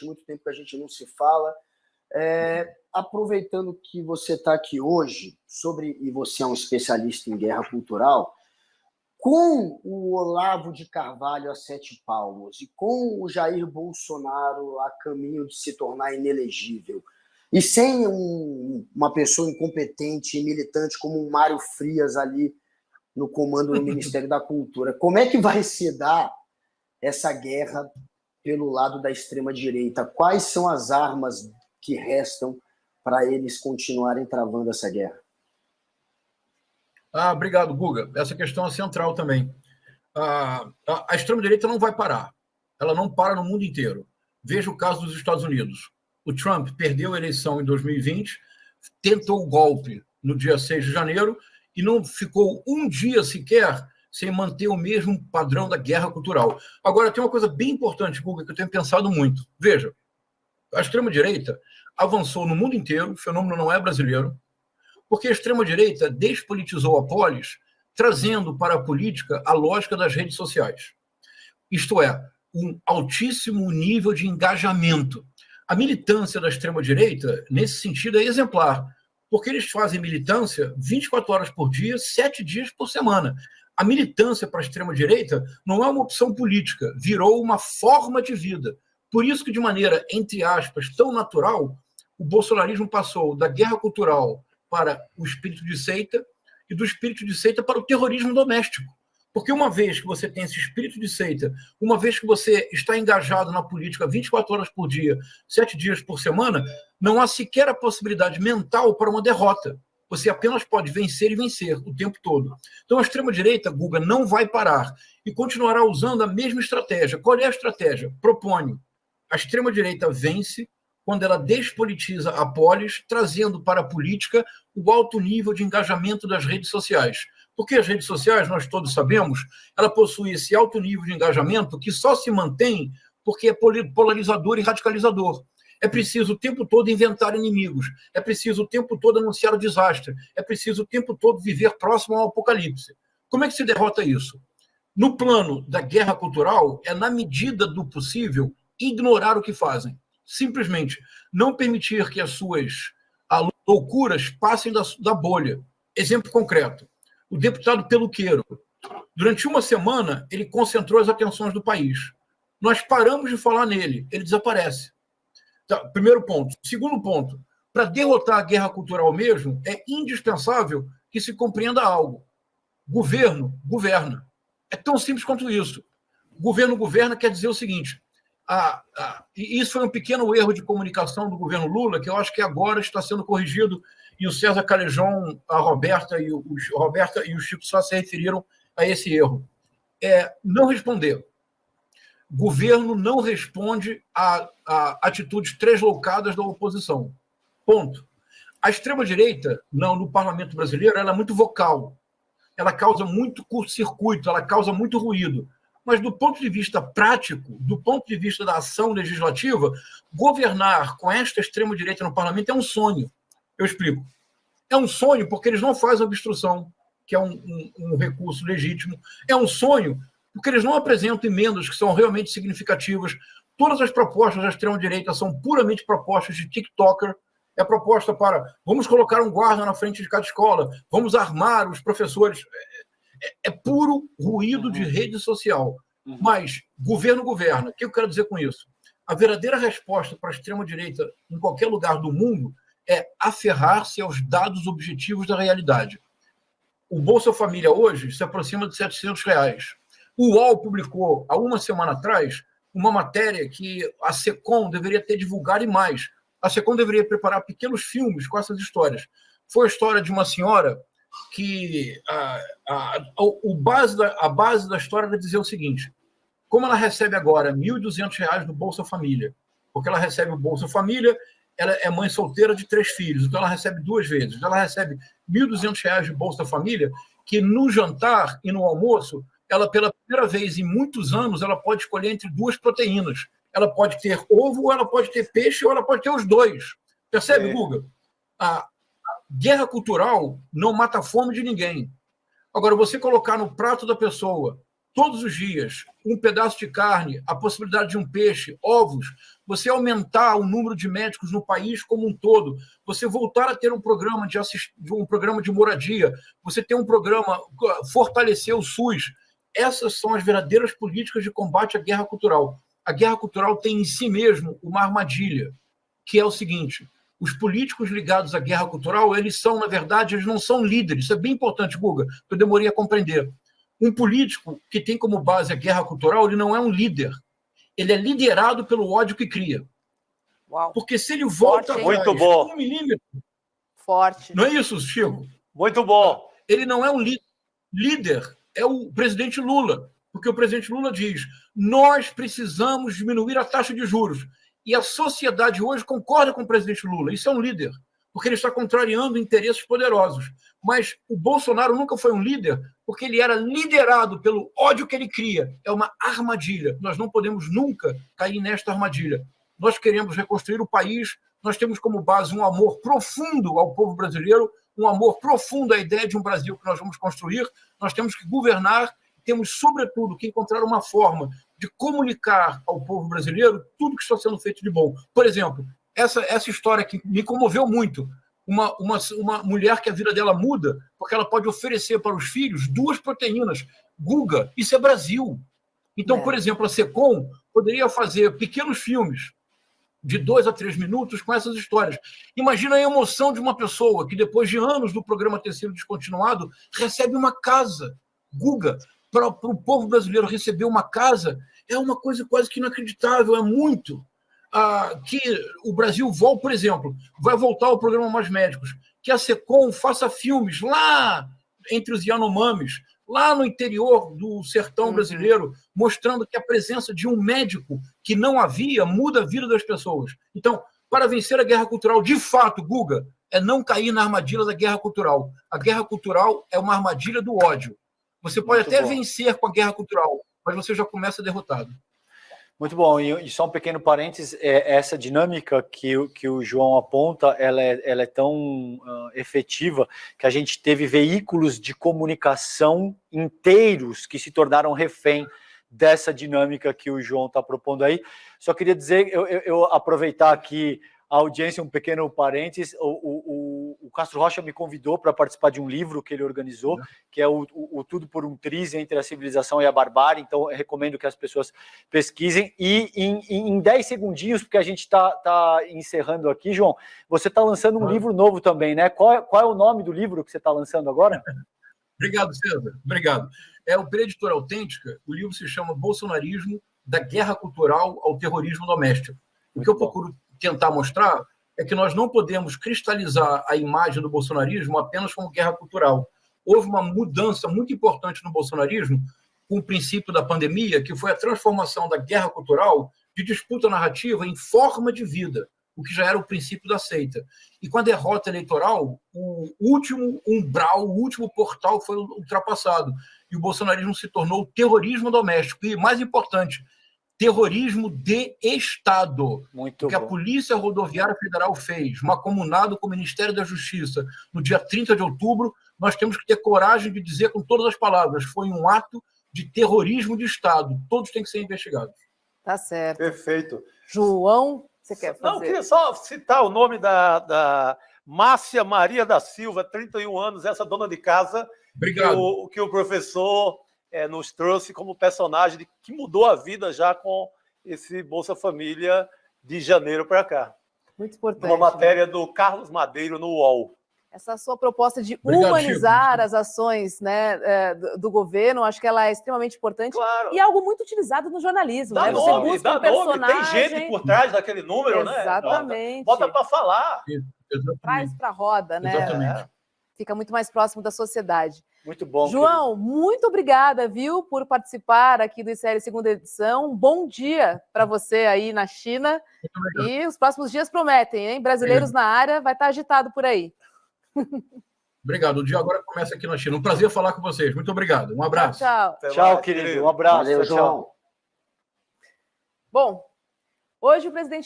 muito tempo que a gente não se fala. Aproveitando que você está aqui hoje, e você é um especialista em guerra cultural, com o Olavo de Carvalho a 7 palmos e com o Jair Bolsonaro a caminho de se tornar inelegível, e sem uma pessoa incompetente e militante como o Mário Frias ali no comando do Ministério da Cultura, como é que vai se dar essa guerra pelo lado da extrema-direita? Quais são as armas que restam para eles continuarem travando essa guerra? Obrigado, Guga. Essa questão é central também. A extrema-direita não vai parar. Ela não para no mundo inteiro. Veja o caso dos Estados Unidos. O Trump perdeu a eleição em 2020, tentou o golpe no dia 6 de janeiro e não ficou um dia sequer sem manter o mesmo padrão da guerra cultural. Agora, tem uma coisa bem importante, Guga, que eu tenho pensado muito. Veja, a extrema-direita avançou no mundo inteiro, o fenômeno não é brasileiro, porque a extrema-direita despolitizou a polis, trazendo para a política a lógica das redes sociais. Isto é, um altíssimo nível de engajamento. A militância da extrema-direita, nesse sentido, é exemplar, porque eles fazem militância 24 horas por dia, 7 dias por semana. A militância para a extrema-direita não é uma opção política, virou uma forma de vida. Por isso que, de maneira, entre aspas, tão natural, o bolsonarismo passou da guerra cultural para o espírito de seita e do espírito de seita para o terrorismo doméstico. Porque uma vez que você tem esse espírito de seita, uma vez que você está engajado na política 24 horas por dia, 7 dias por semana, não há sequer a possibilidade mental para uma derrota. Você apenas pode vencer e vencer o tempo todo. Então a extrema-direita, Guga, não vai parar e continuará usando a mesma estratégia. Qual é a estratégia? Proponho. A extrema-direita vence quando ela despolitiza a polis, trazendo para a política o alto nível de engajamento das redes sociais. Porque as redes sociais, nós todos sabemos, ela possui esse alto nível de engajamento que só se mantém porque é polarizador e radicalizador. É preciso o tempo todo inventar inimigos, é preciso o tempo todo anunciar o desastre, é preciso o tempo todo viver próximo ao apocalipse. Como é que se derrota isso? No plano da guerra cultural, é, na medida do possível, ignorar o que fazem. Simplesmente não permitir que as suas loucuras passem da bolha. Exemplo concreto. O deputado Peluqueiro, durante uma semana, ele concentrou as atenções do país. Nós paramos de falar nele, ele desaparece. Tá, primeiro ponto. Segundo ponto, para derrotar a guerra cultural mesmo, é indispensável que se compreenda algo. Governo governa. É tão simples quanto isso. Governo governa quer dizer o seguinte, e isso foi um pequeno erro de comunicação do governo Lula, que eu acho que agora está sendo corrigido, e o César Calejão, a Roberta e o Chico só se referiram a esse erro. Não responder. Governo não responde a atitudes tresloucadas da oposição. Ponto. A extrema-direita, no parlamento brasileiro, ela é muito vocal. Ela causa muito curto-circuito, ela causa muito ruído. Mas, do ponto de vista prático, do ponto de vista da ação legislativa, governar com esta extrema-direita no parlamento é um sonho. Eu explico. É um sonho porque eles não fazem obstrução, que é um recurso legítimo. É um sonho porque eles não apresentam emendas que são realmente significativas. Todas as propostas da extrema-direita são puramente propostas de TikToker. É proposta para vamos colocar um guarda na frente de cada escola, vamos armar os professores. É puro ruído de rede social. Mas governo governa. O que eu quero dizer com isso? A verdadeira resposta para a extrema-direita em qualquer lugar do mundo é aferrar-se aos dados objetivos da realidade. O Bolsa Família hoje se aproxima de R$700. O UOL publicou, há uma semana atrás, uma matéria que a SECOM deveria ter divulgado e mais. A SECOM deveria preparar pequenos filmes com essas histórias. Foi a história de uma senhora que a base da história era dizer o seguinte, como ela recebe agora R$1.200 do Bolsa Família, porque ela recebe o Bolsa Família, ela é mãe solteira de 3 filhos, então ela recebe 2 vezes. Então ela recebe R$1.200 de Bolsa Família, que no jantar e no almoço, ela, pela primeira vez em muitos anos, ela pode escolher entre 2 proteínas. Ela pode ter ovo, ou ela pode ter peixe, ou ela pode ter os 2. Percebe, Guga? A guerra cultural não mata a fome de ninguém. Agora, você colocar no prato da pessoa todos os dias, um pedaço de carne, a possibilidade de um peixe, ovos, você aumentar o número de médicos no país como um todo, você voltar a ter um programa de moradia, você ter um programa, fortalecer o SUS. Essas são as verdadeiras políticas de combate à guerra cultural. A guerra cultural tem em si mesmo uma armadilha, que é o seguinte: os políticos ligados à guerra cultural, eles são, na verdade, eles não são líderes. Isso é bem importante, Guga, que eu demorei a compreender. Um político que tem como base a guerra cultural, ele não é um líder. Ele é liderado pelo ódio que cria. Uau. Porque se ele volta Forte, muito bom. 1 milímetro... Forte. Não é isso, Chico? Muito bom. Ele não é um líder, é o presidente Lula. Porque o presidente Lula diz: nós precisamos diminuir a taxa de juros. E a sociedade hoje concorda com o presidente Lula. Isso é um líder, porque ele está contrariando interesses poderosos. Mas o Bolsonaro nunca foi um líder, porque ele era liderado pelo ódio que ele cria. É uma armadilha. Nós não podemos nunca cair nesta armadilha. Nós queremos reconstruir o país, nós temos como base um amor profundo ao povo brasileiro, um amor profundo à ideia de um Brasil que nós vamos construir. Nós temos que governar, temos, sobretudo, que encontrar uma forma de comunicar ao povo brasileiro tudo que está sendo feito de bom. Por exemplo, essa história que me comoveu muito, uma mulher que a vida dela muda porque ela pode oferecer para os filhos 2 proteínas. Guga, isso é Brasil. Então, por exemplo, a SECOM poderia fazer pequenos filmes de 2 a 3 minutos com essas histórias. Imagina a emoção de uma pessoa que, depois de anos do programa ter sido descontinuado, recebe uma casa. Guga, para o povo brasileiro receber uma casa é uma coisa quase que inacreditável, é muito. Que o Brasil volte, por exemplo, vai voltar ao programa Mais Médicos, que a SECOM faça filmes lá entre os Yanomamis, lá no interior do sertão brasileiro, mostrando que a presença de um médico que não havia muda a vida das pessoas. Então, para vencer a guerra cultural, de fato, Guga, é não cair na armadilha da guerra cultural. A guerra cultural é uma armadilha do ódio. Você pode até vencer com a guerra cultural, mas você já começa derrotado. Muito bom, e só um pequeno parênteses, essa dinâmica que o João aponta, ela é tão efetiva que a gente teve veículos de comunicação inteiros que se tornaram refém dessa dinâmica que o João está propondo aí. Só queria dizer, eu aproveitar aqui a audiência, um pequeno parênteses, o Castro Rocha me convidou para participar de um livro que ele organizou, que é o Tudo por um Triz, entre a civilização e a barbárie, então eu recomendo que as pessoas pesquisem, e em 10 segundinhos, porque a gente está encerrando aqui, João, você está lançando um livro novo também, né? Qual é o nome do livro que você está lançando agora? Obrigado, César, obrigado. É o Editora Autêntica, o livro se chama Bolsonarismo, da Guerra Cultural ao Terrorismo Doméstico. O que eu procuro tentar mostrar é que nós não podemos cristalizar a imagem do bolsonarismo apenas como guerra cultural. Houve uma mudança muito importante no bolsonarismo com o princípio da pandemia, que foi a transformação da guerra cultural de disputa narrativa em forma de vida, o que já era o princípio da seita. E com a derrota eleitoral, o último umbral, o último portal foi ultrapassado. E o bolsonarismo se tornou terrorismo doméstico. E, mais importante, terrorismo de Estado. Muito que a Polícia Rodoviária Federal fez, mancomunado com o Ministério da Justiça, no dia 30 de outubro, nós temos que ter coragem de dizer com todas as palavras, foi um ato de terrorismo de Estado. Todos têm que ser investigados. Tá certo. Perfeito. João, você quer fazer? Não, queria só citar o nome da Márcia Maria da Silva, 31 anos, essa dona de casa, que o professor nos trouxe como personagem que mudou a vida já com esse Bolsa Família de janeiro para cá. Muito importante. Uma matéria do Carlos Madeiro no UOL. Essa sua proposta de humanizar as ações, né, do governo, acho que ela é extremamente importante. Claro. E é algo muito utilizado no jornalismo. Dá né? nome, Você busca um personagem... Tem gente por trás daquele número, Exatamente. né? Bota para falar. Traz para a roda, né? Exatamente. Fica muito mais próximo da sociedade. Muito bom. João, querido, muito obrigada, viu, por participar aqui do ICL Segunda Edição. Um bom dia para você aí na China. E os próximos dias prometem, hein? Brasileiros na área, vai estar agitado por aí. Obrigado. O dia agora começa aqui na China. Um prazer falar com vocês. Muito obrigado. Um abraço. Tchau. Tchau, querido. Um abraço. Valeu, João. Bom, hoje o presidente